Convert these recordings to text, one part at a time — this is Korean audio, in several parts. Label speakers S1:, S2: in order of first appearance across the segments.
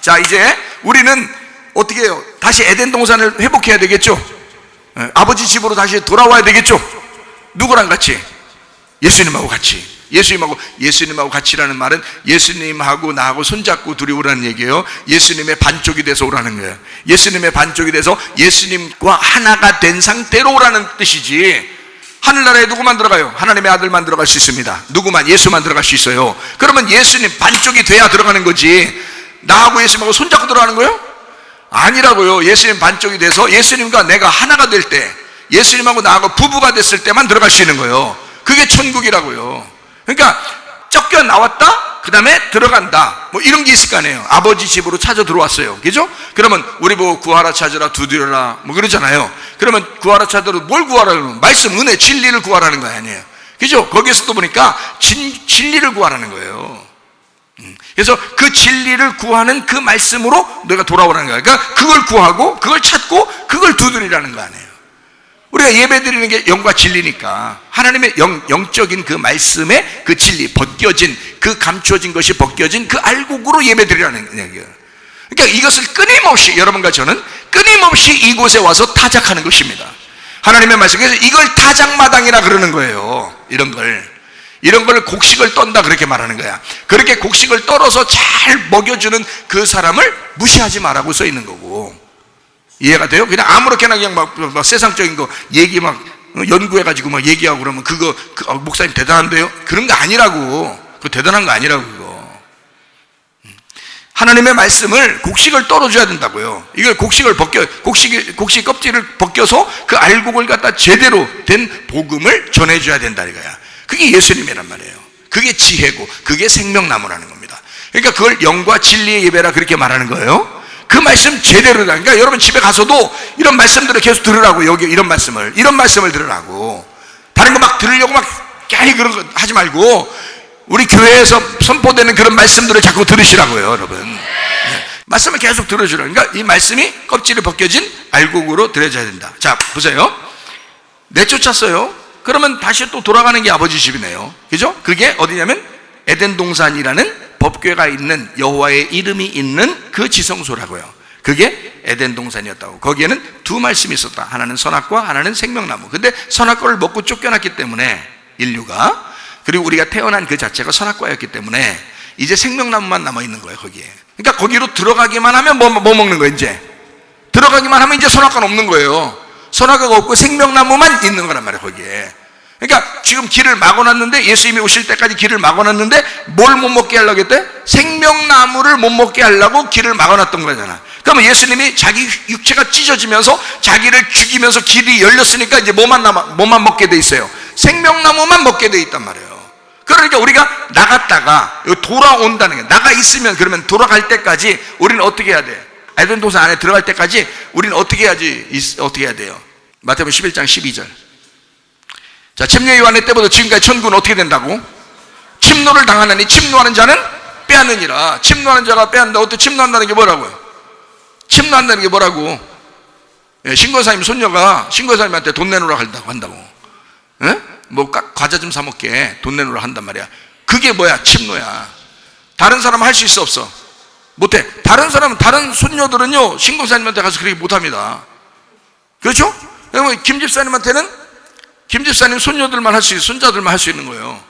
S1: 자, 이제 우리는 어떻게 해요? 다시 에덴 동산을 회복해야 되겠죠? 아버지 집으로 다시 돌아와야 되겠죠? 누구랑 같이? 예수님하고 같이. 예수님하고 같이라는 말은 예수님하고 나하고 손잡고 둘이 오라는 얘기예요. 예수님의 반쪽이 돼서 오라는 거예요. 예수님의 반쪽이 돼서 예수님과 하나가 된 상태로 오라는 뜻이지. 하늘나라에 누구만 들어가요? 하나님의 아들만 들어갈 수 있습니다. 누구만? 예수만 들어갈 수 있어요. 그러면 예수님 반쪽이 돼야 들어가는 거지. 나하고 예수님하고 손잡고 들어가는 거예요? 아니라고요. 예수님 반쪽이 돼서 예수님과 내가 하나가 될 때, 예수님하고 나하고 부부가 됐을 때만 들어갈 수 있는 거예요. 그게 천국이라고요. 그러니까 쫓겨 나왔다, 그 다음에 들어간다, 뭐 이런 게 있을 거 아니에요. 아버지 집으로 찾아 들어왔어요. 그죠? 그러면 우리 보고 구하라 찾으라 두드려라 뭐 그러잖아요. 그러면 구하라 찾으라 뭘 구하라는 거예요? 말씀, 은혜, 진리를 구하라는 거 아니에요. 그죠? 거기에서 또 보니까 진리를 구하라는 거예요. 그래서 그 진리를 구하는 그 말씀으로 너가 돌아오라는 거야. 그러니까 그걸 구하고 그걸 찾고 그걸 두드리라는 거 아니에요. 우리가 예배 드리는 게 영과 진리니까 하나님의 영적인 그 말씀의 그 진리, 벗겨진 그 감춰진 것이 벗겨진 그 알곡으로 예배 드리라는 얘기예요. 그러니까 이것을 끊임없이, 여러분과 저는 끊임없이 이곳에 와서 타작하는 것입니다. 하나님의 말씀에서 이걸 타작마당이라 그러는 거예요. 이런 걸 곡식을 떤다 그렇게 말하는 거야. 그렇게 곡식을 떨어서 잘 먹여주는 그 사람을 무시하지 말라고 써 있는 거고. 이해가 돼요? 그냥 아무렇게나 그냥 막 세상적인 거 얘기 막 연구해가지고 막 얘기하고 그러면 목사님 대단한데요? 그런 거 아니라고. 그거 대단한 거 아니라고, 그거. 하나님의 말씀을 곡식을 떨어줘야 된다고요. 이걸 곡식 껍질을 벗겨서 그 알곡을 갖다 제대로 된 복음을 전해줘야 된다 이거야. 그게 예수님이란 말이에요. 그게 지혜고 그게 생명나무라는 겁니다. 그러니까 그걸 영과 진리의 예배라 그렇게 말하는 거예요. 그 말씀 제대로다. 그러니까 여러분 집에 가서도 이런 말씀들을 계속 들으라고. 여기 이런 말씀을 들으라고. 다른 거 막 들으려고 막 괜히 그런 거 하지 말고 우리 교회에서 선포되는 그런 말씀들을 자꾸 들으시라고요, 여러분. 말씀을 계속 들어주라. 그러니까 이 말씀이 껍질이 벗겨진 알곡으로 들여져야 된다. 자, 보세요. 내쫓았어요. 그러면 다시 또 돌아가는 게 아버지 집이네요. 그죠? 그게 어디냐면 에덴 동산이라는 법궤가 있는, 여호와의 이름이 있는 그 지성소라고요. 그게 에덴 동산이었다고. 거기에는 두 말씀이 있었다. 하나는 선악과 하나는 생명나무. 근데 선악과를 먹고 쫓겨났기 때문에 인류가, 그리고 우리가 태어난 그 자체가 선악과였기 때문에 이제 생명나무만 남아있는 거예요, 거기에. 그러니까 거기로 들어가기만 하면 뭐 먹는 거예요, 이제? 들어가기만 하면 이제 선악과는 없는 거예요. 선악과가 없고 생명나무만 있는 거란 말이에요, 거기에. 그러니까 지금 길을 막아놨는데, 예수님이 오실 때까지 길을 막아놨는데 뭘 못 먹게 하려고 했대? 생명나무를 못 먹게 하려고 길을 막아놨던 거잖아. 그러면 예수님이 자기 육체가 찢어지면서 자기를 죽이면서 길이 열렸으니까 이제 뭐만 먹게 돼 있어요? 생명나무만 먹게 돼 있단 말이에요. 그러니까 우리가 나갔다가 돌아온다는 게, 나가 있으면, 그러면 돌아갈 때까지 우리는 어떻게 해야 돼? 에덴 동산 안에 들어갈 때까지 우리는 어떻게 해야 돼요? 마태복음 11장 12절. 자, 침례 요한의 때부터 지금까지 천국은 어떻게 된다고? 침노를 당하느니 침노하는 자는 빼앗느니라. 침노하는 자가 빼앗는다. 어떻게 침노한다는 게 뭐라고요? 침노한다는 게 뭐라고? 신고사님 손녀가 신고사님한테 돈 내놓으라 한다고. 뭐 과자 좀 사 먹게 돈 내놓으라 한단 말이야. 그게 뭐야? 침노야. 다른 사람은 할 수 있어, 없어? 못해. 다른 손녀들은요 신고사님한테 가서 그렇게 못합니다. 그렇죠? 그러면 김집사님 손녀들만 할 수 있어, 손자들만 할 수 있는 거예요.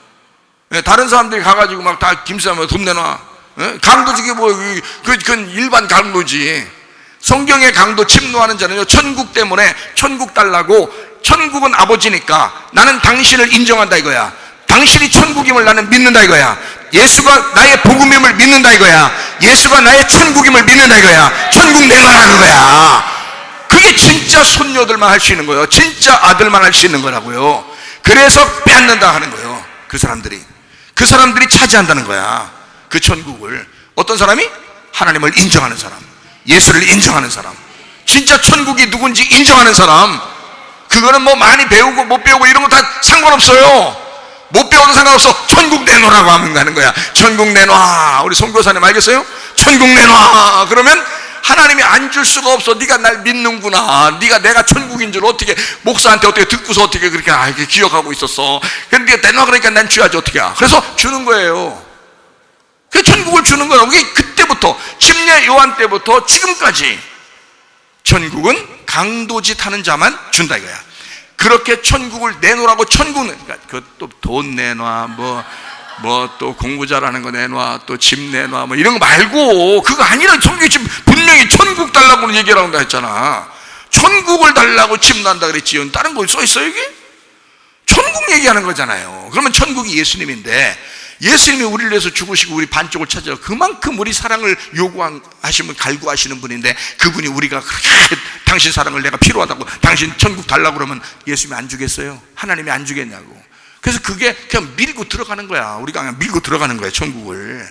S1: 다른 사람들이 가가지고 막 다 김집사님 돈 내놔. 강도지, 그건 일반 강도지. 성경의 강도, 침노하는 자는요, 천국 때문에 천국 달라고, 천국은 아버지니까 나는 당신을 인정한다 이거야. 당신이 천국임을 나는 믿는다 이거야. 예수가 나의 복음임을 믿는다 이거야. 예수가 나의 천국임을 믿는다 이거야. 천국 내놔라 그거야. 그게 진짜 손녀들만 할 수 있는 거예요. 진짜 아들만 할 수 있는 거라고요. 그래서 빼앗는다 하는 거예요. 그 사람들이 차지한다는 거야, 그 천국을. 어떤 사람이? 하나님을 인정하는 사람, 예수를 인정하는 사람, 진짜 천국이 누군지 인정하는 사람. 그거는 뭐 많이 배우고 못 배우고 이런 거 다 상관없어요. 못 배워도 상관없어. 천국 내놓으라고 하는 거야. 천국 내놔. 우리 선교사님 알겠어요? 천국 내놔. 그러면 하나님이 안 줄 수가 없어. 네가 날 믿는구나. 내가 천국인 줄 어떻게, 목사한테 어떻게 듣고서 어떻게 그렇게 기억하고 있었어. 근데 내가 내놔 그러니까 난 줘야지 어떻게. 그래서 주는 거예요. 그 천국을 주는 거라고. 그때부터 침례 요한 때부터 지금까지 천국은 강도짓 하는 자만 준다 이거야. 그렇게 천국을 내놓으라고. 천국은 그러니까 그것도 돈 내놔, 뭐 또 공부 잘하는 거 내놔, 또 집 내놔, 뭐 이런 거 말고, 그거 아니라 천국이 지금 분명히 천국 달라고 얘기를 한다 했잖아. 천국을 달라고 집 난다 그랬지. 다른 거 써 있어요 이게? 천국 얘기하는 거잖아요. 그러면 천국이 예수님인데, 예수님이 우리를 위해서 죽으시고 우리 반쪽을 찾아 그만큼 우리 사랑을 요구하시면 갈구하시는 분인데, 그분이 우리가 그렇게 당신 사랑을 내가 필요하다고, 당신 천국 달라고 그러면 예수님이 안 주겠어요? 하나님이 안 주겠냐고. 그래서 그게 그냥 밀고 들어가는 거야. 우리가 그냥 밀고 들어가는 거야, 천국을.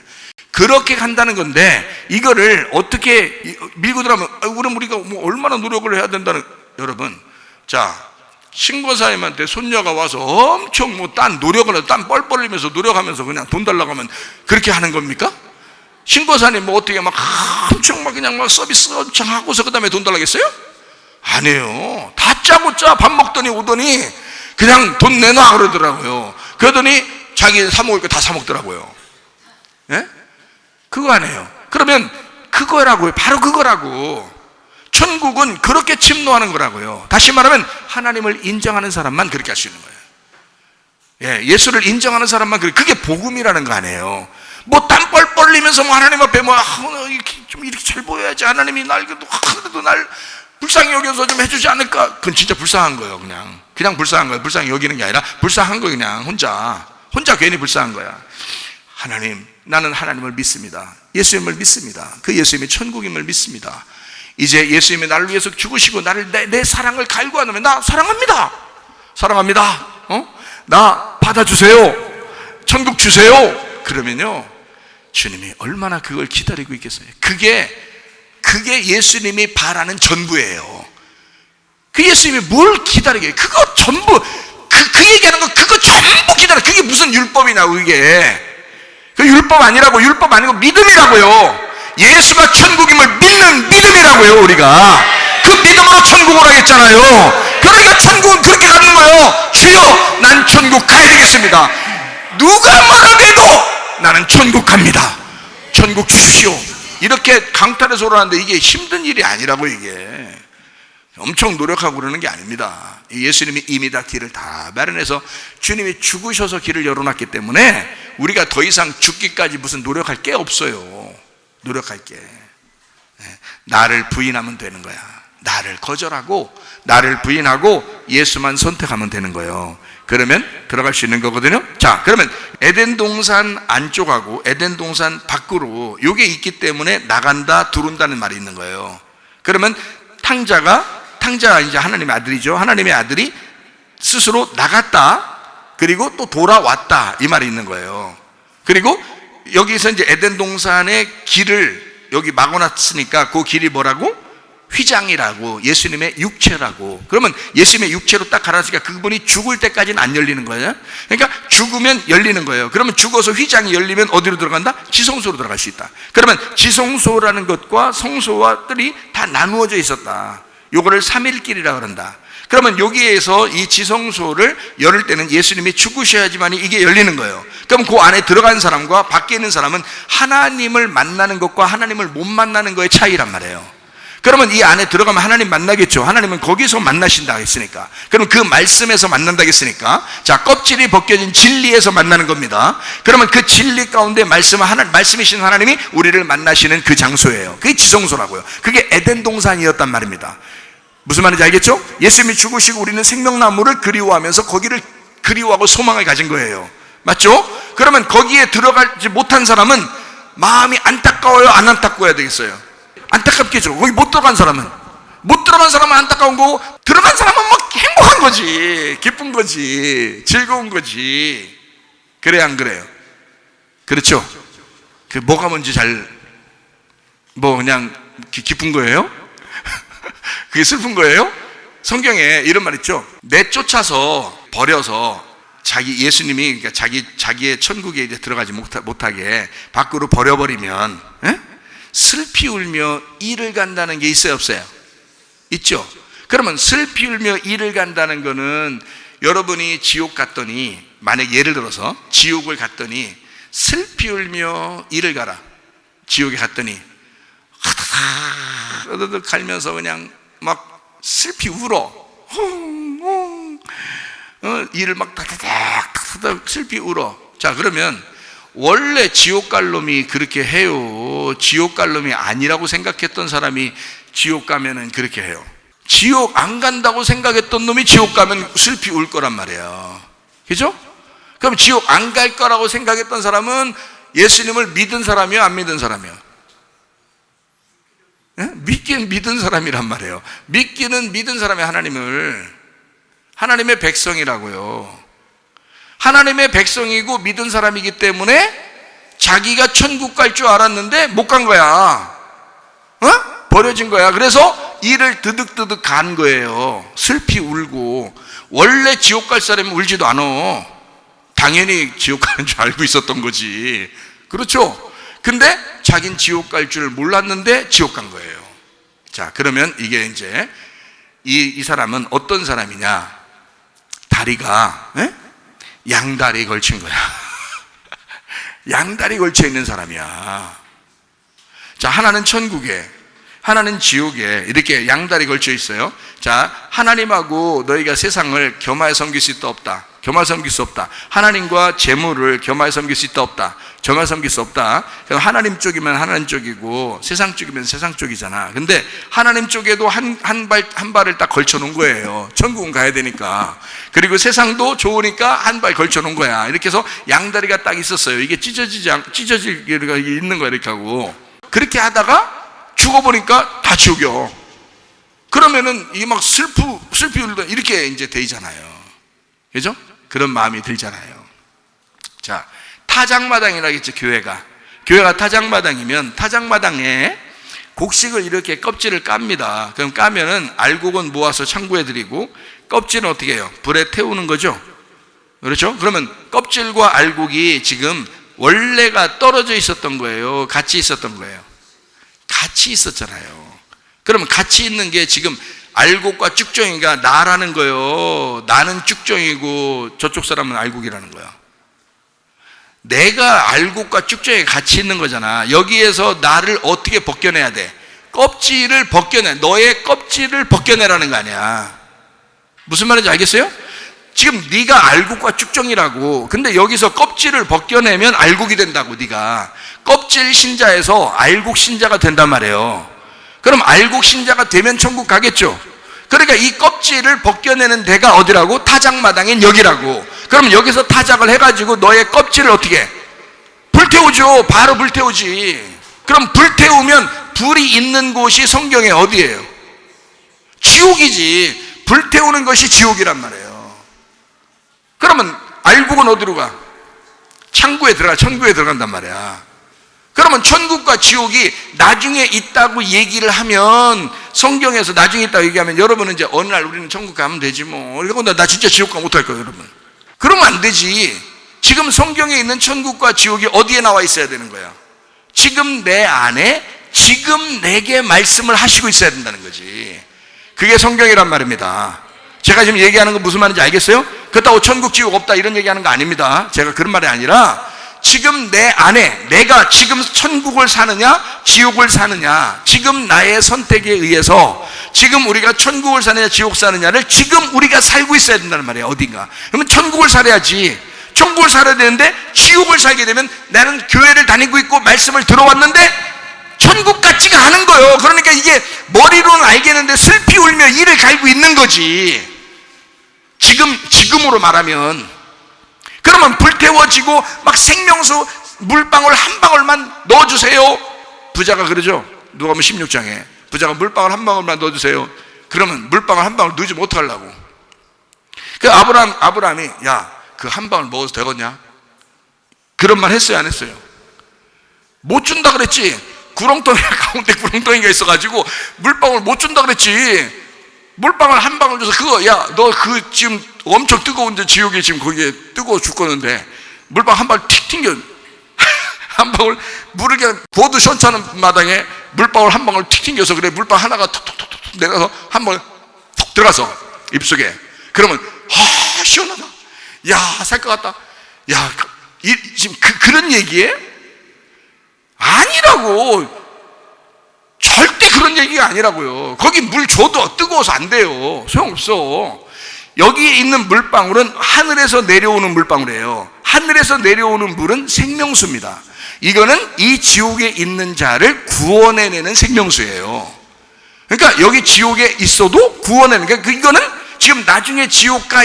S1: 그렇게 간다는 건데, 이거를 어떻게 밀고 들어가면, 그럼 우리가 뭐 얼마나 노력을 해야 된다는. 여러분, 자, 신고사님한테 손녀가 와서 엄청 뭐 딴 노력을 해서 땀 뻘뻘 흘리면서 노력하면서 그냥 돈 달라고 하면 그렇게 하는 겁니까? 신고사님 뭐 어떻게 막 엄청 막 그냥 막 서비스 엄청 하고서 그 다음에 돈 달라겠어요? 아니에요. 다짜고 짜. 밥 먹더니 오더니 그냥 돈 내놔 그러더라고요. 그러더니 자기 사먹을 거 다 사먹더라고요. 예? 그거 아니에요. 그러면 그거라고요. 바로 그거라고. 천국은 그렇게 침노하는 거라고요. 다시 말하면 하나님을 인정하는 사람만 그렇게 할 수 있는 거예요. 예, 예수를 인정하는 사람만 그게 복음이라는 거 아니에요. 뭐 땀 뻘뻘 흘리면서 뭐 하나님 앞에 뭐 좀 이렇게 잘 보여야지, 하나님이 날 그래도 날 불쌍히 여겨서 좀 해주지 않을까? 그건 진짜 불쌍한 거예요. 그냥 불쌍한 거예요. 불쌍히 여기는 게 아니라 불쌍한 거예요. 그냥 혼자 괜히 불쌍한 거야. 하나님, 나는 하나님을 믿습니다. 예수님을 믿습니다. 그 예수님이 천국임을 믿습니다. 이제 예수님이 나를 위해서 죽으시고 나를 내 사랑을 갈구하면, 나 사랑합니다. 나 받아주세요. 천국 주세요. 그러면요, 주님이 얼마나 그걸 기다리고 있겠어요. 그게 예수님이 바라는 전부예요. 그 예수님이 뭘 기다리게? 그거 전부, 그 얘기하는 거 그거 전부 기다려. 그게 무슨 율법이냐고. 그게 그 율법 아니라고. 율법 아니고 믿음이라고요. 예수가 천국임을 믿는 믿음이라고요. 우리가 그 믿음으로 천국을 하겠잖아요. 그러니까 천국은 그렇게 가는 거예요. 주여, 난 천국 가야 되겠습니다. 누가 뭐라 해도 나는 천국 갑니다. 천국 주시오. 이렇게 강탈해서 오라는데 이게 힘든 일이 아니라고. 이게 엄청 노력하고 그러는 게 아닙니다. 예수님이 이미 다 길을 다 마련해서 주님이 죽으셔서 길을 열어놨기 때문에 우리가 더 이상 죽기까지 무슨 노력할 게 없어요. 노력할 게. 나를 부인하면 되는 거야. 나를 거절하고 나를 부인하고 예수만 선택하면 되는 거예요. 그러면 들어갈 수 있는 거거든요. 자, 그러면 에덴 동산 안쪽하고 에덴 동산 밖으로 요게 있기 때문에 나간다, 들어온다는 말이 있는 거예요. 그러면 탕자가 이제 하나님의 아들이죠. 하나님의 아들이 스스로 나갔다, 그리고 또 돌아왔다, 이 말이 있는 거예요. 그리고 여기서 이제 에덴 동산의 길을 여기 막아놨으니까 그 길이 뭐라고? 휘장이라고, 예수님의 육체라고. 그러면 예수님의 육체로 딱 갈아놨으니까 그분이 죽을 때까지는 안 열리는 거예요. 그러니까 죽으면 열리는 거예요. 그러면 죽어서 휘장이 열리면 어디로 들어간다? 지성소로 들어갈 수 있다. 그러면 지성소라는 것과 성소와 뜰이 다 나누어져 있었다. 요거를 삼일길이라고 그런다. 그러면 여기에서 이 지성소를 열을 때는 예수님이 죽으셔야지만 이게 열리는 거예요. 그럼 그 안에 들어간 사람과 밖에 있는 사람은 하나님을 만나는 것과 하나님을 못 만나는 거의 차이란 말이에요. 그러면 이 안에 들어가면 하나님 만나겠죠. 하나님은 거기서 만나신다 했으니까. 그럼 그 말씀에서 만난다 했으니까, 자, 껍질이 벗겨진 진리에서 만나는 겁니다. 그러면 그 진리 가운데 말씀이신 하나님이 우리를 만나시는 그 장소예요. 그게 지성소라고요. 그게 에덴 동산이었단 말입니다. 무슨 말인지 알겠죠? 예수님이 죽으시고 우리는 생명나무를 그리워하면서 거기를 그리워하고 소망을 가진 거예요. 맞죠? 그러면 거기에 들어가지 못한 사람은 마음이 안타까워요, 안 안타까워야 되겠어요? 안타깝겠죠. 거기 못 들어간 사람은 안타까운 거고, 들어간 사람은 막 행복한 거지, 기쁜 거지, 즐거운 거지. 그래, 안 그래요? 그렇죠? 그 뭐가 뭔지 그냥 기쁜 거예요? 그게 슬픈 거예요? 성경에 이런 말 있죠. 내쫓아서 버려서 예수님이 그러니까 자기의 천국에 이제 들어가지 못하게 밖으로 버려버리면, 슬피 울며 이를 간다는 게 있어요, 없어요? 있죠. 그러면 슬피 울며 이를 간다는 거는, 여러분이 지옥 갔더니, 만약 예를 들어서 지옥을 갔더니 슬피 울며 이를 가라. 지옥에 갔더니 흐드득 갈면서 그냥 막 슬피 울어. 이를 막 다다닥 슬피 울어. 자, 그러면 원래 지옥 갈 놈이 그렇게 해요? 지옥 갈 놈이 아니라고 생각했던 사람이 지옥 가면은 그렇게 해요? 지옥 안 간다고 생각했던 놈이 지옥 가면 슬피 울 거란 말이에요. 그죠? 그럼 지옥 안 갈 거라고 생각했던 사람은 예수님을 믿은 사람이요, 안 믿은 사람이요? 믿긴 믿은 사람이란 말이에요. 믿기는 믿은 사람이 하나님의 백성이라고요. 하나님의 백성이고 믿은 사람이기 때문에 자기가 천국 갈 줄 알았는데 못 간 거야. 버려진 거야. 그래서 이를 드득드득 간 거예요. 슬피 울고. 원래 지옥 갈 사람은 울지도 않아. 당연히 지옥 가는 줄 알고 있었던 거지. 그렇죠? 근데 자긴 지옥 갈 줄 몰랐는데 지옥 간 거예요. 자, 그러면 이게 이제 이 사람은 어떤 사람이냐? 다리가 양다리 걸친 거야. 양다리 걸쳐 있는 사람이야. 자, 하나는 천국에, 하나는 지옥에 이렇게 양다리 걸쳐 있어요. 자, 하나님하고 너희가 세상을 겸하여 섬길 수 있다 없다? 겸하여 섬길 수 없다. 하나님과 재물을 겸하여 섬길 수 있다 없다? 겸하여 섬길 수 없다. 그럼 하나님 쪽이면 하나님 쪽이고 세상 쪽이면 세상 쪽이잖아. 근데 하나님 쪽에도 한 발을 딱 걸쳐 놓은 거예요. 천국은 가야 되니까. 그리고 세상도 좋으니까 한 발 걸쳐 놓은 거야. 이렇게 해서 양다리가 딱 있었어요. 이게 찢어질 게가 있는 거야. 이렇게 하고. 그렇게 하다가 죽어보니까 다 지옥이요. 그러면은 이게 막 슬피 울다 이렇게 이제 되잖아요. 그죠? 그런 마음이 들잖아요. 자, 타작마당이라겠죠. 교회가 타작마당이면 타작마당에 곡식을 이렇게 껍질을 깝니다. 그럼 까면은 알곡은 모아서 창고에 드리고 껍질은 어떻게 해요? 불에 태우는 거죠. 그렇죠? 그러면 껍질과 알곡이 지금 원래가 떨어져 있었던 거예요? 같이 있었던 거예요? 같이 있었잖아요. 그러면 같이 있는 게 지금 알곡과 쭉정이가 나라는 거예요. 나는 쭉정이고 저쪽 사람은 알곡이라는 거야. 내가 알곡과 쭉정이가 같이 있는 거잖아. 여기에서 나를 어떻게 벗겨내야 돼? 껍질을 벗겨내. 너의 껍질을 벗겨내라는 거 아니야. 무슨 말인지 알겠어요? 지금 네가 알곡과 쭉정이라고. 근데 여기서 껍질을 벗겨내면 알곡이 된다고. 네가 껍질 신자에서 알곡 신자가 된단 말이에요. 그럼 알곡 신자가 되면 천국 가겠죠. 그러니까 이 껍질을 벗겨내는 데가 어디라고? 타작마당인 여기라고. 그럼 여기서 타작을 해가지고 너의 껍질을 어떻게? 불태우죠. 바로 불태우지. 그럼 불태우면 불이 있는 곳이 성경에 어디예요? 지옥이지. 불태우는 것이 지옥이란 말이에요. 그러면 알곡은 어디로 가? 천국에 들어간단 말이야. 그러면 천국과 지옥이 나중에 있다고 얘기를 하면, 성경에서 나중에 있다고 얘기하면 여러분은 이제 어느 날 우리는 천국 가면 되지 뭐. 그리고 나 진짜 지옥 가 못할 거예요, 여러분. 그러면 안 되지. 지금 성경에 있는 천국과 지옥이 어디에 나와 있어야 되는 거야? 지금 내 안에, 지금 내게 말씀을 하시고 있어야 된다는 거지. 그게 성경이란 말입니다. 제가 지금 얘기하는 건 무슨 말인지 알겠어요? 그렇다고 천국 지옥 없다 이런 얘기하는 거 아닙니다. 제가 그런 말이 아니라 지금 내 안에 내가 지금 천국을 사느냐 지옥을 사느냐, 지금 나의 선택에 의해서 지금 우리가 천국을 사느냐 지옥 사느냐를 지금 우리가 살고 있어야 된다는 말이에요. 어딘가. 그러면 천국을 살아야지. 천국을 살아야 되는데 지옥을 살게 되면 나는 교회를 다니고 있고 말씀을 들어왔는데 천국 같지가 않은 거예요. 그러니까 이게 머리로는 알겠는데 슬피 울며 이를 갈고 있는 거지. 지금으로 말하면. 그러면 불태워지고 막 생명수 물방울 한 방울만 넣어주세요. 부자가 그러죠. 누가복음 16장에 부자가 물방울 한 방울만 넣어주세요. 그러면 물방울 한 방울 넣으면 어떡하려고. 그 아브라함이 야, 그 한 방울 먹어도 되겠냐? 그런 말 했어요, 안 했어요? 못 준다 그랬지. 가운데 구렁텅이가 있어가지고 물방울 못 준다 그랬지. 물방울 한 방울 줘서 그거, 야, 너 그 지금 엄청 뜨거운데 지옥에 지금 거기에 뜨거워 죽겠는데 물방울 한 방울 틱 튕겨. 한 방울 물을 그냥 보드 시원찮은 마당에 물방울 한 방울 틱 튕겨서 그래. 물방울 하나가 톡톡톡톡 내려서 한 방울 톡 들어가서 입속에. 그러면 시원하다. 야, 살 것 같다. 야, 지금 그런 얘기예요? 아니라고. 절대 그런 얘기가 아니라고요. 거기 물 줘도 뜨거워서 안 돼요. 소용없어. 여기에 있는 물방울은 하늘에서 내려오는 물방울이에요. 하늘에서 내려오는 물은 생명수입니다. 이거는 이 지옥에 있는 자를 구원해내는 생명수예요. 그러니까 여기 지옥에 있어도 구원해내는, 그러니까 이거는 지금 나중에 지옥가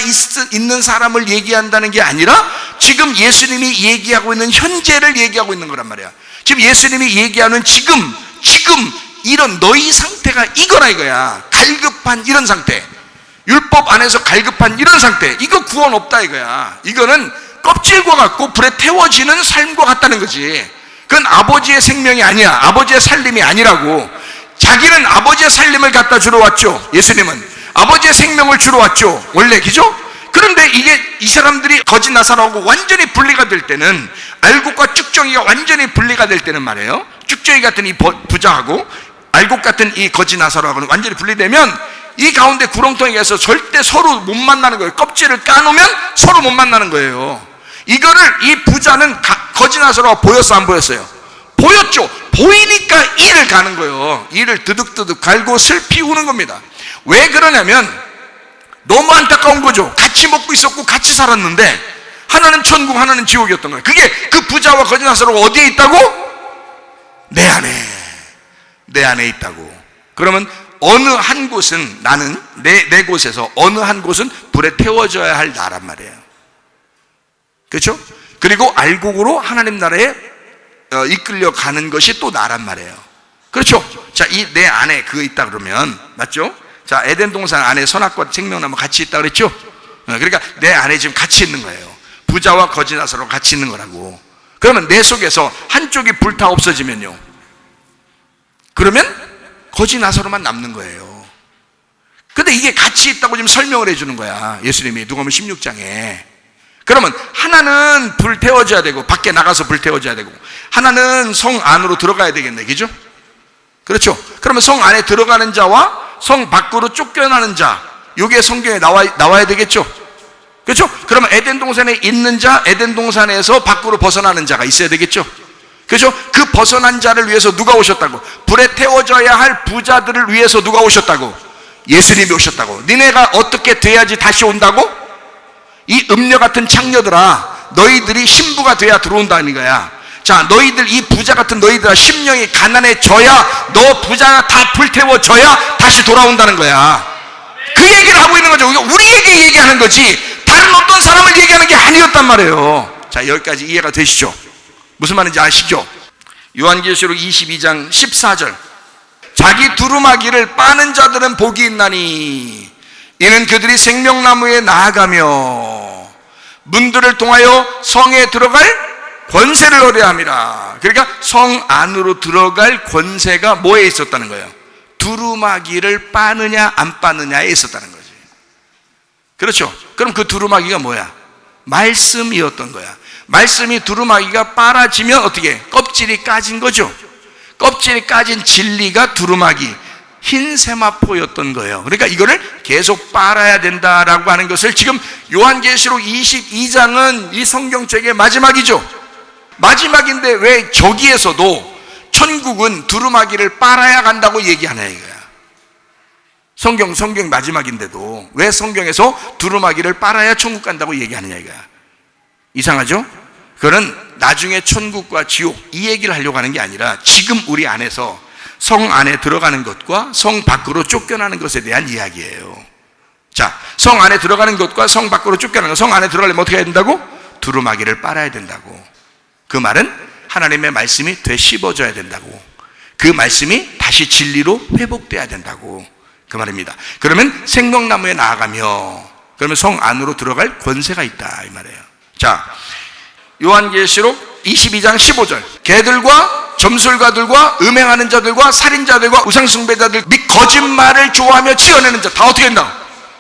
S1: 있는 사람을 얘기한다는 게 아니라 지금 예수님이 얘기하고 있는 현재를 얘기하고 있는 거란 말이야. 지금 예수님이 얘기하는 지금 이런 너희 상태가 이거라 이거야. 갈급한 이런 상태, 율법 안에서 갈급한 이런 상태, 이거 구원 없다 이거야. 이거는 껍질과 같고 불에 태워지는 삶과 같다는 거지. 그건 아버지의 생명이 아니야. 아버지의 살림이 아니라고. 자기는 아버지의 살림을 갖다 주러 왔죠. 예수님은 아버지의 생명을 주러 왔죠, 원래. 그죠? 그런데 이게 이 사람들이 거짓 나사로하고 완전히 분리가 될 때는, 알곡과 쭉정이가 완전히 분리가 될 때는 말이에요, 쭉정이 같은 이 부자하고 알곡 같은 이 거짓 나사로하고는 완전히 분리되면 이 가운데 구렁텅이에서 절대 서로 못 만나는 거예요. 껍질을 까놓으면 서로 못 만나는 거예요. 이거를 이 부자는 거짓 나사로가 보였어, 안 보였어요? 보였죠. 보이니까 이를 가는 거예요. 이를 드득드득 갈고 슬피 우는 겁니다. 왜 그러냐면 너무 안타까운 거죠. 같이 먹고 있었고 같이 살았는데 하나는 천국, 하나는 지옥이었던 거예요. 그게 그 부자와 거짓 나사로가 어디에 있다고? 내 안에 있다고. 그러면 어느 한 곳은, 나는 내 곳에서 어느 한 곳은 불에 태워져야 할 나란 말이에요. 그렇죠? 그리고 알곡으로 하나님 나라에 이끌려 가는 것이 또 나란 말이에요. 그렇죠? 자, 이 내 안에 그거 있다 그러면, 맞죠? 자, 에덴 동산 안에 선악과 생명나무 같이 있다 그랬죠? 그러니까 내 안에 지금 같이 있는 거예요. 부자와 거짓 나사로 같이 있는 거라고. 그러면 내 속에서 한쪽이 불타 없어지면요, 그러면 거짓 나사로만 남는 거예요. 근데 이게 같이 있다고 지금 설명을 해주는 거야, 예수님이 누가복음 16장에. 그러면 하나는 불 태워져야 되고, 밖에 나가서 불 태워져야 되고, 하나는 성 안으로 들어가야 되겠네, 그죠? 그렇죠? 그러면 성 안에 들어가는 자와 성 밖으로 쫓겨나는 자, 이게 성경에 나와야 되겠죠? 그렇죠? 그러면 에덴 동산에 있는 자, 에덴 동산에서 밖으로 벗어나는 자가 있어야 되겠죠? 그렇죠? 그 벗어난 자를 위해서 누가 오셨다고? 불에 태워져야 할 부자들을 위해서 누가 오셨다고? 예수님이 오셨다고. 니네가 어떻게 돼야지 다시 온다고? 이 음녀 같은 창녀들아, 너희들이 신부가 돼야 들어온다는 거야. 자, 너희들, 이 부자 같은 너희들아, 심령이 가난해져야, 너 부자가 다 불태워져야 다시 돌아온다는 거야. 그 얘기를 하고 있는 거죠. 우리에게 얘기하는 거지 다른 어떤 사람을 얘기하는 게 아니었단 말이에요. 자, 여기까지 이해가 되시죠? 무슨 말인지 아시죠? 요한계시록 22장 14절, 자기 두루마기를 빠는 자들은 복이 있나니 이는 그들이 생명나무에 나아가며 문들을 통하여 성에 들어갈 권세를 얻어야 함이라. 그러니까 성 안으로 들어갈 권세가 뭐에 있었다는 거예요? 두루마기를 빠느냐 안 빠느냐에 있었다는 거지. 그렇죠? 그럼 그 두루마기가 뭐야? 말씀이었던 거야. 말씀이 두루마기가 빨아지면 어떻게? 껍질이 까진 거죠. 껍질이 까진 진리가 두루마기, 흰 세마포였던 거예요. 그러니까 이거를 계속 빨아야 된다라고 하는 것을 지금 요한계시록 22장은 이 성경책의 마지막이죠. 마지막인데 왜 저기에서도 천국은 두루마기를 빨아야 간다고 얘기하냐 이거야. 성경 마지막인데도 왜 성경에서 두루마기를 빨아야 천국 간다고 얘기하느냐 이거야. 이상하죠? 그거는 나중에 천국과 지옥 이 얘기를 하려고 하는 게 아니라 지금 우리 안에서 성 안에 들어가는 것과 성 밖으로 쫓겨나는 것에 대한 이야기예요. 자, 성 안에 들어가는 것과 성 밖으로 쫓겨나는 것, 성 안에 들어가려면 어떻게 해야 된다고? 두루마기를 빨아야 된다고. 그 말은 하나님의 말씀이 되씹어져야 된다고. 그 말씀이 다시 진리로 회복돼야 된다고. 그 말입니다. 그러면 생명나무에 나아가며, 그러면 성 안으로 들어갈 권세가 있다 이 말이에요. 자, 요한계시록 22장 15절, 개들과 점술가들과 음행하는 자들과 살인자들과 우상숭배자들 및 거짓말을 좋아하며 지어내는 자 다 어떻게 된다?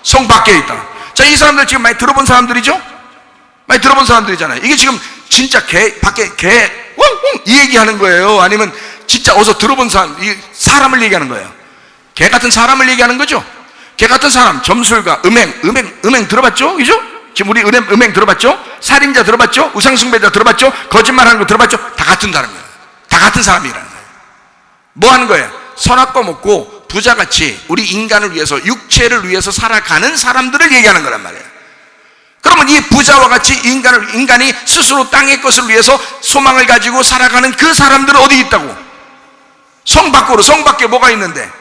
S1: 성 밖에 있다. 자, 이 사람들 지금 많이 들어본 사람들이죠? 많이 들어본 사람들이잖아요. 이게 지금 진짜 밖에 이 얘기하는 거예요? 아니면 진짜 어서 들어본 사람을 얘기하는 거예요? 개 같은 사람을 얘기하는 거죠? 개 같은 사람, 점술가, 음행 들어봤죠? 그죠? 지금 우리 음행 들어봤죠? 살인자 들어봤죠? 우상숭배자 들어봤죠? 거짓말하는 거 들어봤죠? 다 같은 사람이에요. 다 같은 사람이라는 거예요. 뭐 하는 거예요? 선악과 먹고 부자같이 우리 인간을 위해서, 육체를 위해서 살아가는 사람들을 얘기하는 거란 말이에요. 그러면 이 부자와 같이 인간이 스스로 땅의 것을 위해서 소망을 가지고 살아가는 그 사람들은 어디 있다고? 성 밖으로. 성 밖에 뭐가 있는데?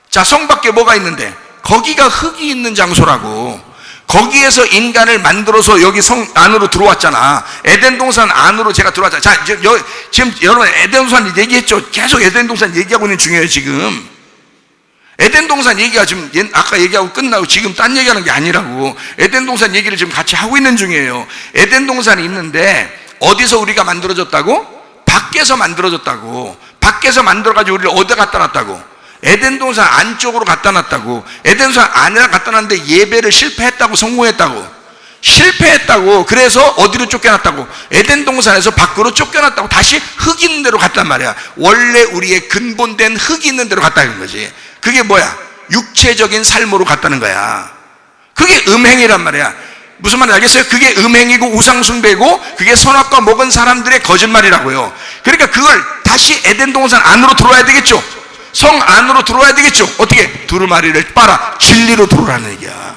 S1: 자, 성 밖에 뭐가 있는데? 거기가 흙이 있는 장소라고. 거기에서 인간을 만들어서 여기 성 안으로 들어왔잖아. 에덴 동산 안으로 제가 들어왔잖아. 자, 지금 여러분 에덴 동산 얘기했죠? 계속 에덴 동산 얘기하고 있는 중이에요, 지금. 에덴 동산 얘기가 지금 아까 얘기하고 끝나고 지금 딴 얘기하는 게 아니라고. 에덴 동산 얘기를 지금 같이 하고 있는 중이에요. 에덴 동산이 있는데 어디서 우리가 만들어졌다고? 밖에서 만들어졌다고. 밖에서 만들어가지고 우리를 어디다 갖다 놨다고? 에덴 동산 안쪽으로 갖다 놨다고. 에덴 동산 안에 갖다 놨는데 예배를 실패했다고, 성공했다고. 실패했다고. 그래서 어디로 쫓겨났다고? 에덴 동산에서 밖으로 쫓겨났다고. 다시 흙 있는 데로 갔단 말이야. 원래 우리의 근본된 흙 있는 데로 갔다는 거지. 그게 뭐야? 육체적인 삶으로 갔다는 거야. 그게 음행이란 말이야. 무슨 말인지 알겠어요? 그게 음행이고 우상숭배고 그게 선악과 먹은 사람들의 거짓말이라고요. 그러니까 그걸 다시 에덴 동산 안으로 들어와야 되겠죠. 성 안으로 들어와야 되겠죠. 어떻게? 두루마리를 빨아 진리로 들어오라는 얘기야.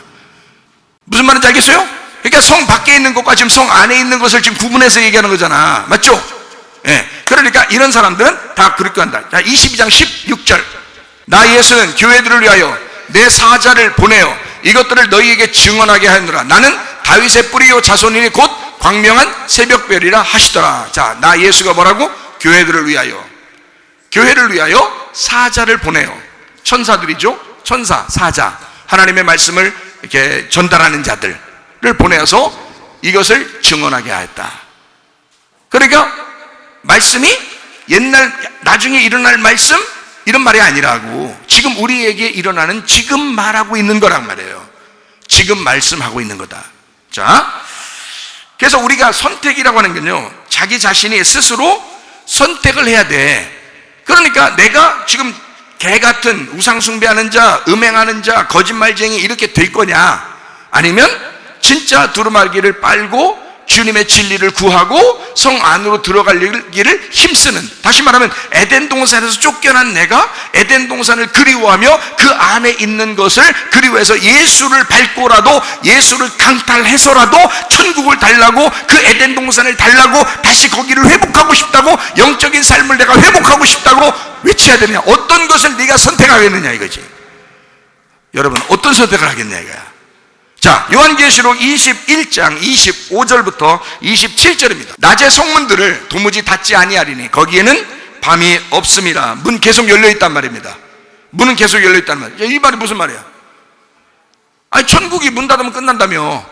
S1: 무슨 말인지 알겠어요? 그러니까 성 밖에 있는 것과 지금 성 안에 있는 것을 지금 구분해서 얘기하는 거잖아. 맞죠? 예. 그러니까 이런 사람들은 다 그렇게 한다. 자, 22장 16절. 나 예수는 교회들을 위하여 내 사자를 보내어 이것들을 너희에게 증언하게 하느라. 나는 다윗의 뿌리요 자손이니 곧 광명한 새벽별이라 하시더라. 자, 나 예수가 뭐라고? 교회들을 위하여. 교회를 위하여 사자를 보내요. 천사들이죠. 천사, 사자. 하나님의 말씀을 이렇게 전달하는 자들을 보내어서 이것을 증언하게 하였다. 그러니까 말씀이 옛날 나중에 일어날 말씀 이런 말이 아니라고. 지금 우리에게 일어나는 지금 말하고 있는 거란 말이에요. 지금 말씀하고 있는 거다. 자, 그래서 우리가 선택이라고 하는 건요, 자기 자신이 스스로 선택을 해야 돼. 그러니까 내가 지금 개 같은 우상숭배하는 자, 음행하는 자, 거짓말쟁이 이렇게 될 거냐, 아니면 진짜 두루마기를 빨고 주님의 진리를 구하고 성 안으로 들어갈 길을 힘쓰는, 다시 말하면 에덴 동산에서 쫓겨난 내가 에덴 동산을 그리워하며 그 안에 있는 것을 그리워해서 예수를 밟고라도, 예수를 강탈해서라도 천국을 달라고, 그 에덴 동산을 달라고, 다시 거기를 회복하고 싶다고, 영적인 삶을 내가 회복하고 싶다고 외쳐야 되냐. 어떤 것을 네가 선택하겠느냐 이거지. 여러분 어떤 선택을 하겠냐 이거야. 자, 요한계시록 21장 25절부터 27절입니다. 낮에 성문들을 도무지 닫지 아니하리니 거기에는 밤이 없음이라. 문 계속 열려있단 말입니다. 문은 계속 열려있단 말이야. 이 말이 무슨 말이야? 아니, 천국이 문 닫으면 끝난다며.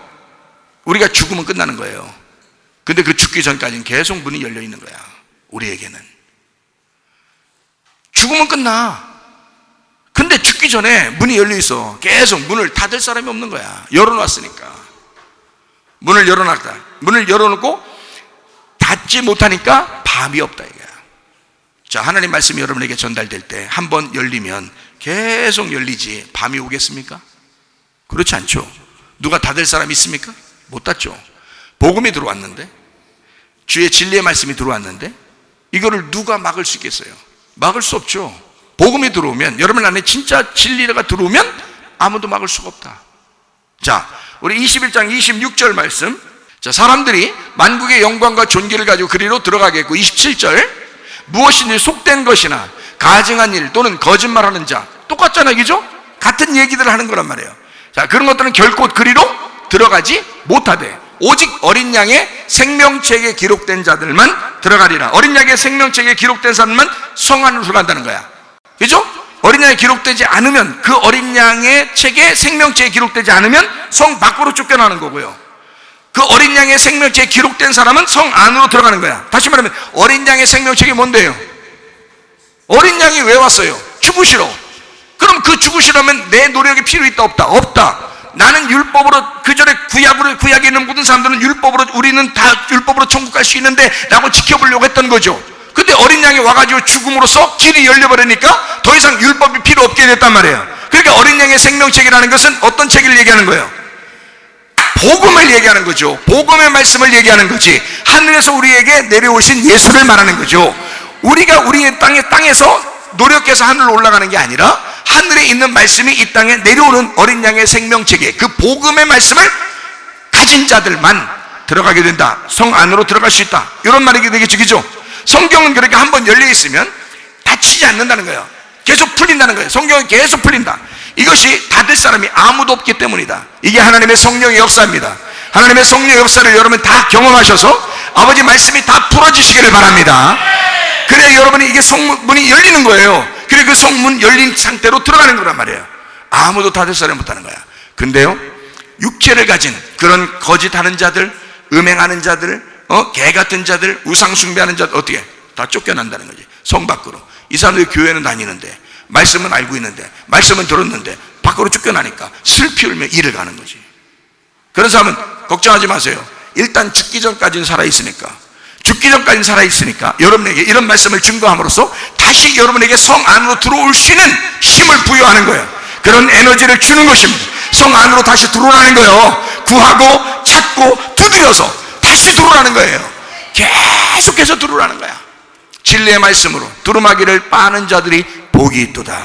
S1: 우리가 죽으면 끝나는 거예요. 근데 그 죽기 전까지는 계속 문이 열려있는 거야. 우리에게는 죽으면 끝나. 근데 죽기 전에 문이 열려있어. 계속 문을 닫을 사람이 없는 거야. 열어놨으니까. 문을 열어놨다. 문을 열어놓고 닫지 못하니까 밤이 없다 이거야. 자, 하나님 말씀이 여러분에게 전달될 때 한번 열리면 계속 열리지 밤이 오겠습니까? 그렇지 않죠. 누가 닫을 사람이 있습니까? 못 닫죠. 복음이 들어왔는데, 주의 진리의 말씀이 들어왔는데 이거를 누가 막을 수 있겠어요? 막을 수 없죠. 복음이 들어오면, 여러분 안에 진짜 진리가 들어오면 아무도 막을 수가 없다. 자, 우리 21장 26절 말씀. 자, 사람들이 만국의 영광과 존귀를 가지고 그리로 들어가겠고, 27절. 무엇이든지 속된 것이나 가증한 일 또는 거짓말하는 자, 똑같잖아요, 그죠? 같은 얘기들을 하는 거란 말이에요. 자, 그런 것들은 결코 그리로 들어가지 못하되 오직 어린 양의 생명책에 기록된 자들만 들어가리라. 어린 양의 생명책에 기록된 사람만 성 안으로 들어간다는 거야. 그죠? 어린 양이 기록되지 않으면, 그 어린 양의 책에 생명책에 기록되지 않으면 성 밖으로 쫓겨나는 거고요. 그 어린 양의 생명책에 기록된 사람은 성 안으로 들어가는 거야. 다시 말하면 어린 양의 생명책이 뭔데요? 어린 양이 왜 왔어요? 죽으시러. 그럼 그 죽으시려면 내 노력이 필요 있다 없다? 없다. 나는 율법으로, 그전에 구약에 있는 모든 사람들은 율법으로, 우리는 다 율법으로 천국 갈 수 있는데 라고 지켜보려고 했던 거죠. 근데 어린 양이 와가지고 죽음으로써 길이 열려버리니까 더 이상 율법이 필요 없게 됐단 말이에요. 그러니까 어린 양의 생명책이라는 것은 어떤 책을 얘기하는 거예요? 복음을 얘기하는 거죠. 복음의 말씀을 얘기하는 거지, 하늘에서 우리에게 내려오신 예수를 말하는 거죠. 우리가 우리의 땅에서 노력해서 하늘로 올라가는 게 아니라 하늘에 있는 말씀이 이 땅에 내려오는 어린 양의 생명체계, 그 복음의 말씀을 가진 자들만 들어가게 된다. 성 안으로 들어갈 수 있다. 이런 말이 되겠죠. 그죠? 성경은 그렇게 한번 열려 있으면 닫히지 않는다는 거예요. 계속 풀린다는 거예요. 성경은 계속 풀린다. 이것이 닫을 사람이 아무도 없기 때문이다. 이게 하나님의 성령의 역사입니다. 하나님의 성령의 역사를 여러분 다 경험하셔서 아버지 말씀이 다 풀어지시기를 바랍니다. 그래야 여러분이 이게 성문이 열리는 거예요. 그래 그 성문 열린 상태로 들어가는 거란 말이에요. 아무도 닫을 사람이 없다는 거야. 근데요, 육체를 가진 그런 거짓하는 자들, 음행하는 자들, 개 같은 자들, 우상 숭배하는 자들 어떻게 다 쫓겨난다는 거지. 성 밖으로. 이 사람들이 교회는 다니는데, 말씀은 알고 있는데, 말씀은 들었는데 밖으로 쫓겨나니까 슬피 울며 일을 가는 거지. 그런 사람은 걱정하지 마세요. 일단 죽기 전까지는 살아있으니까, 여러분에게 이런 말씀을 증거함으로써 다시 여러분에게 성 안으로 들어올 수 있는 힘을 부여하는 거예요. 그런 에너지를 주는 것입니다. 성 안으로 다시 들어오라는 거예요. 구하고 찾고 두드려서 다시 들어오라는 거예요. 계속해서 들어오라는 거야. 진리의 말씀으로 두루마기를 빠는 자들이 복이 있도다.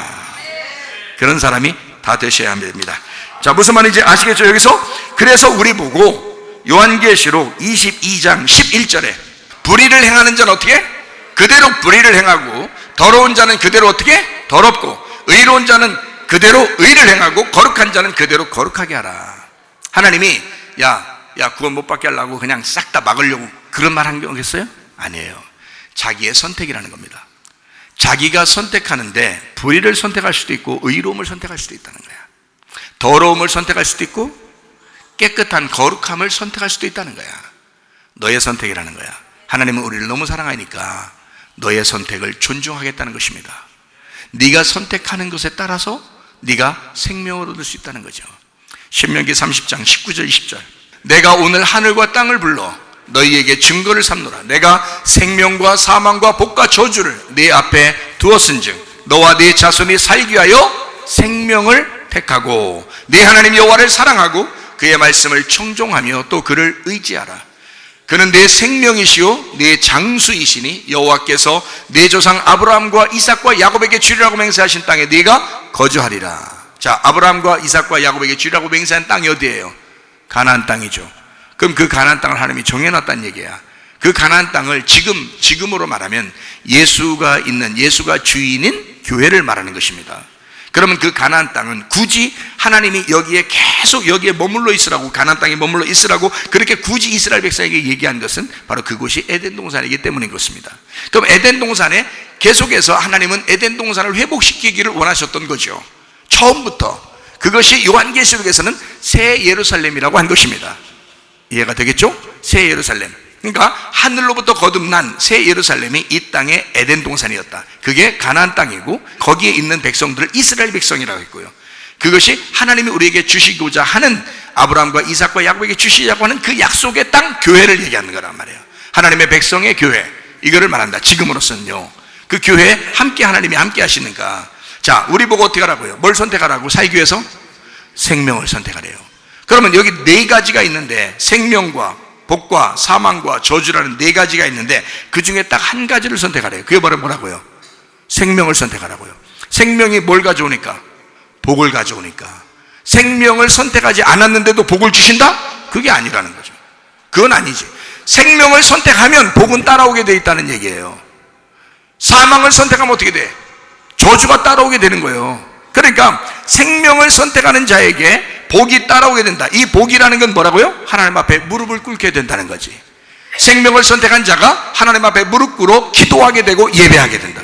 S1: 그런 사람이 다 되셔야 됩니다. 자, 무슨 말인지 아시겠죠? 여기서 그래서 우리 보고 요한계시록 22장 11절에 불의를 행하는 자는 어떻게? 그대로 불의를 행하고, 더러운 자는 그대로 어떻게? 더럽고, 의로운 자는 그대로 의를 행하고, 거룩한 자는 그대로 거룩하게 하라. 하나님이 야 구원 못 받게 하려고 그냥 싹 다 막으려고 그런 말 한 거겠어요? 아니에요. 자기의 선택이라는 겁니다. 자기가 선택하는데 불의를 선택할 수도 있고 의로움을 선택할 수도 있다는 거야. 더러움을 선택할 수도 있고 깨끗한 거룩함을 선택할 수도 있다는 거야. 너의 선택이라는 거야. 하나님은 우리를 너무 사랑하니까 너의 선택을 존중하겠다는 것입니다. 네가 선택하는 것에 따라서 네가 생명을 얻을 수 있다는 거죠. 신명기 30장 19절 20절 내가 오늘 하늘과 땅을 불러 너희에게 증거를 삼노라. 내가 생명과 사망과 복과 저주를 네 앞에 두었은즉 너와 네 자손이 살기 위하여 생명을 택하고 네 하나님 여호와를 사랑하고 그의 말씀을 청종하며 또 그를 의지하라. 그는 내 생명이시요 내 장수이시니 여호와께서 내 조상 아브라함과 이삭과 야곱에게 주리라고 맹세하신 땅에 네가 거주하리라. 자, 아브라함과 이삭과 야곱에게 주리라고 맹세한 땅이 어디예요? 가나안 땅이죠. 그럼 그 가나안 땅을 하나님이 정해놨다는 얘기야. 그 가나안 땅을 지금으로 말하면 예수가 주인인 교회를 말하는 것입니다. 그러면 그 가나안 땅은 굳이 하나님이 여기에 머물러 있으라고, 가나안 땅에 머물러 있으라고 그렇게 굳이 이스라엘 백성에게 얘기한 것은 바로 그곳이 에덴 동산이기 때문인 것입니다. 그럼 에덴 동산에 계속해서 하나님은 에덴 동산을 회복시키기를 원하셨던 거죠. 처음부터. 그것이 요한계시록에서는 새 예루살렘이라고 한 것입니다. 이해가 되겠죠? 새 예루살렘. 그러니까 하늘로부터 거듭난 새 예루살렘이 이 땅의 에덴 동산이었다. 그게 가나안 땅이고 거기에 있는 백성들을 이스라엘 백성이라고 했고요. 그것이 하나님이 우리에게 주시고자 하는 아브라함과 이삭과 야곱에게 주시자고 하는 그 약속의 땅, 교회를 얘기하는 거란 말이에요. 하나님의 백성의 교회, 이거를 말한다. 지금으로서는요. 그 교회에 함께 하나님이 함께 하시는가. 자, 우리 보고 어떻게 하라고요? 뭘 선택하라고? 살기 위해서? 생명을 선택하래요. 그러면 여기 네 가지가 있는데, 생명과 복과 사망과 저주라는 네 가지가 있는데 그 중에 딱 한 가지를 선택하래요. 그게 바로 뭐라고요? 생명을 선택하라고요. 생명이 뭘 가져오니까? 복을 가져오니까. 생명을 선택하지 않았는데도 복을 주신다? 그게 아니라는 거죠. 그건 아니지. 생명을 선택하면 복은 따라오게 돼 있다는 얘기예요. 사망을 선택하면 어떻게 돼? 저주가 따라오게 되는 거예요. 그러니까 생명을 선택하는 자에게 복이 따라오게 된다. 이 복이라는 건 뭐라고요? 하나님 앞에 무릎을 꿇게 된다는 거지. 생명을 선택한 자가 하나님 앞에 무릎 꿇어 기도하게 되고 예배하게 된다.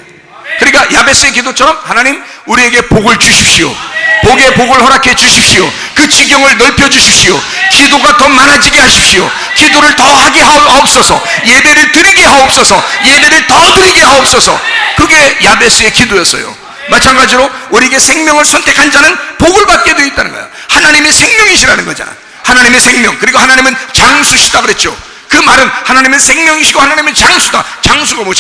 S1: 그러니까 야베스의 기도처럼 하나님 우리에게 복을 주십시오. 복의 복을 허락해 주십시오. 그 지경을 넓혀 주십시오. 기도가 더 많아지게 하십시오. 기도를 더 하게 하옵소서. 예배를 드리게 하옵소서. 예배를 더 드리게 하옵소서. 그게 야베스의 기도였어요. 마찬가지로 우리에게 생명을 선택한 자는 복을 받게 되어 있다는 거야. 하나님의 생명이시라는 거잖아. 하나님의 생명. 그리고 하나님은 장수시다 그랬죠. 그 말은 하나님은 생명이시고 하나님은 장수다. 장수가 뭐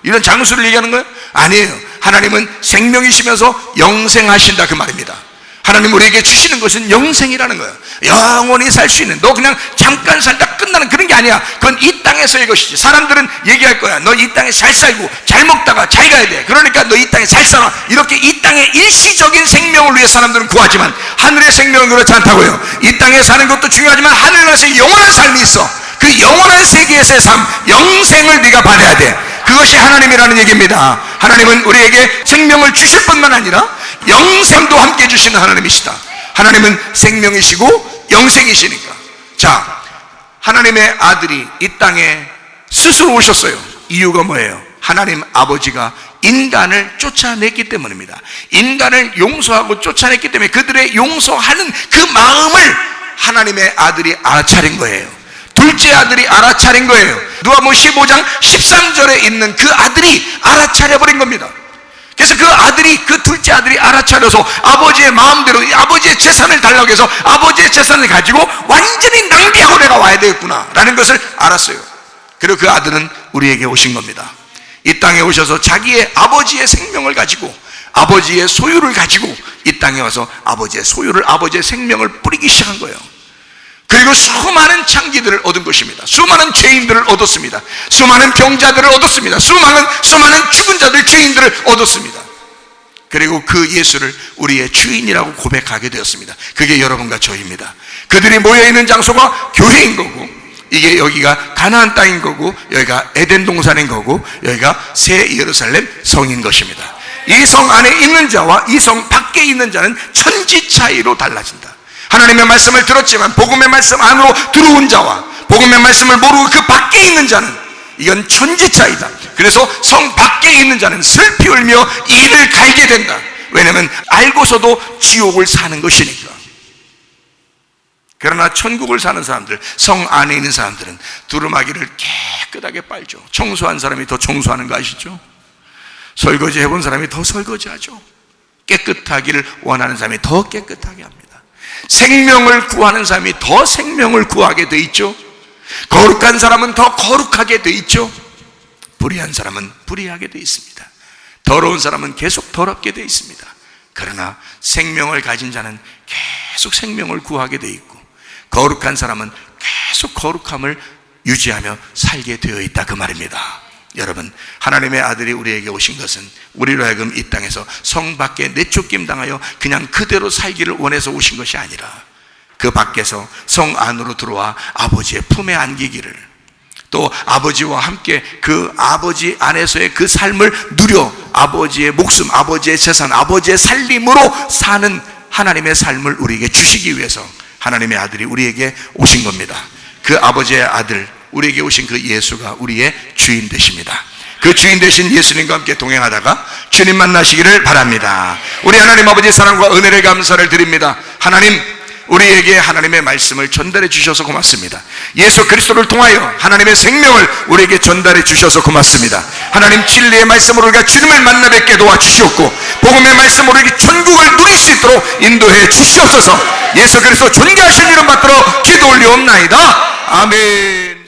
S1: 이런 장수를 얘기하는 거예요? 아니에요. 하나님은 생명이시면서 영생하신다 그 말입니다. 하나님 우리에게 주시는 것은 영생이라는 거예요. 영원히 살 수 있는, 너 그냥 잠깐 살다 끝나는 그런 게 아니야. 그건 이 땅에서의 것이지. 사람들은 얘기할 거야. 너 이 땅에 잘 살고 잘 먹다가 잘 가야 돼. 그러니까 너 이 땅에 잘 살아. 이렇게 이 땅의 일시적인 생명을 위해 사람들은 구하지만 하늘의 생명은 그렇지 않다고요. 이 땅에 사는 것도 중요하지만 하늘나라에서 영원한 삶이 있어. 그 영원한 세계에서의 삶, 영생을 네가 받아야 돼. 그것이 하나님이라는 얘기입니다. 하나님은 우리에게 생명을 주실 뿐만 아니라 영생도 함께 주시는 하나님이시다. 하나님은 생명이시고 영생이시니까. 자, 하나님의 아들이 이 땅에 스스로 오셨어요. 이유가 뭐예요? 하나님 아버지가 인간을 쫓아냈기 때문입니다. 인간을 용서하고 쫓아냈기 때문에 그들의 용서하는 그 마음을 하나님의 아들이 알아차린 거예요. 둘째 아들이 알아차린 거예요. 누가복음 15장 13절에 있는 그 아들이 알아차려버린 겁니다. 그래서 그 아들이, 그 둘째 아들이 알아차려서 아버지의 마음대로 아버지의 재산을 달라고 해서 아버지의 재산을 가지고 완전히 낭비하고 내가 와야 되겠구나 라는 것을 알았어요. 그리고 그 아들은 우리에게 오신 겁니다. 이 땅에 오셔서 자기의 아버지의 생명을 가지고, 아버지의 소유를 가지고 이 땅에 와서 아버지의 소유를, 아버지의 생명을 뿌리기 시작한 거예요. 그리고 수많은 창기들을 얻은 것입니다. 수많은 죄인들을 얻었습니다. 수많은 병자들을 얻었습니다. 수많은 죽은 자들, 죄인들을 얻었습니다. 그리고 그 예수를 우리의 주인이라고 고백하게 되었습니다. 그게 여러분과 저입니다. 그들이 모여있는 장소가 교회인 거고, 이게 여기가 가나안 땅인 거고, 여기가 에덴 동산인 거고, 여기가 새 예루살렘 성인 것입니다. 이 성 안에 있는 자와 이 성 밖에 있는 자는 천지 차이로 달라진다. 하나님의 말씀을 들었지만 복음의 말씀 안으로 들어온 자와 복음의 말씀을 모르고 그 밖에 있는 자는, 이건 천지 차이다. 그래서 성 밖에 있는 자는 슬피 울며 이를 갈게 된다. 왜냐하면 알고서도 지옥을 사는 것이니까. 그러나 천국을 사는 사람들, 성 안에 있는 사람들은 두루마기를 깨끗하게 빨죠. 청소한 사람이 더 청소하는 거 아시죠? 설거지 해본 사람이 더 설거지하죠. 깨끗하기를 원하는 사람이 더 깨끗하게 합니다. 생명을 구하는 사람이 더 생명을 구하게 돼 있죠. 거룩한 사람은 더 거룩하게 돼 있죠. 불의한 사람은 불의하게 돼 있습니다. 더러운 사람은 계속 더럽게 돼 있습니다. 그러나 생명을 가진 자는 계속 생명을 구하게 돼 있고, 거룩한 사람은 계속 거룩함을 유지하며 살게 되어 있다, 그 말입니다. 여러분, 하나님의 아들이 우리에게 오신 것은 우리로 하여금 이 땅에서 성 밖에 내쫓김 당하여 그냥 그대로 살기를 원해서 오신 것이 아니라 그 밖에서 성 안으로 들어와 아버지의 품에 안기기를, 또 아버지와 함께 그 아버지 안에서의 그 삶을 누려 아버지의 목숨, 아버지의 재산, 아버지의 살림으로 사는 하나님의 삶을 우리에게 주시기 위해서 하나님의 아들이 우리에게 오신 겁니다. 그 아버지의 아들, 우리에게 오신 그 예수가 우리의 주인 되십니다. 그 주인 되신 예수님과 함께 동행하다가 주님 만나시기를 바랍니다. 우리 하나님 아버지의 사랑과 은혜를 감사를 드립니다. 하나님, 우리에게 하나님의 말씀을 전달해 주셔서 고맙습니다. 예수 그리스도를 통하여 하나님의 생명을 우리에게 전달해 주셔서 고맙습니다. 하나님, 진리의 말씀으로 우리가 주님을 만나 뵙게 도와주시옵고 복음의 말씀으로 우리 천국을 누릴 수 있도록 인도해 주시옵소서. 예수 그리스도 존귀하신 이름 받들어 기도 올리옵나이다. 아멘.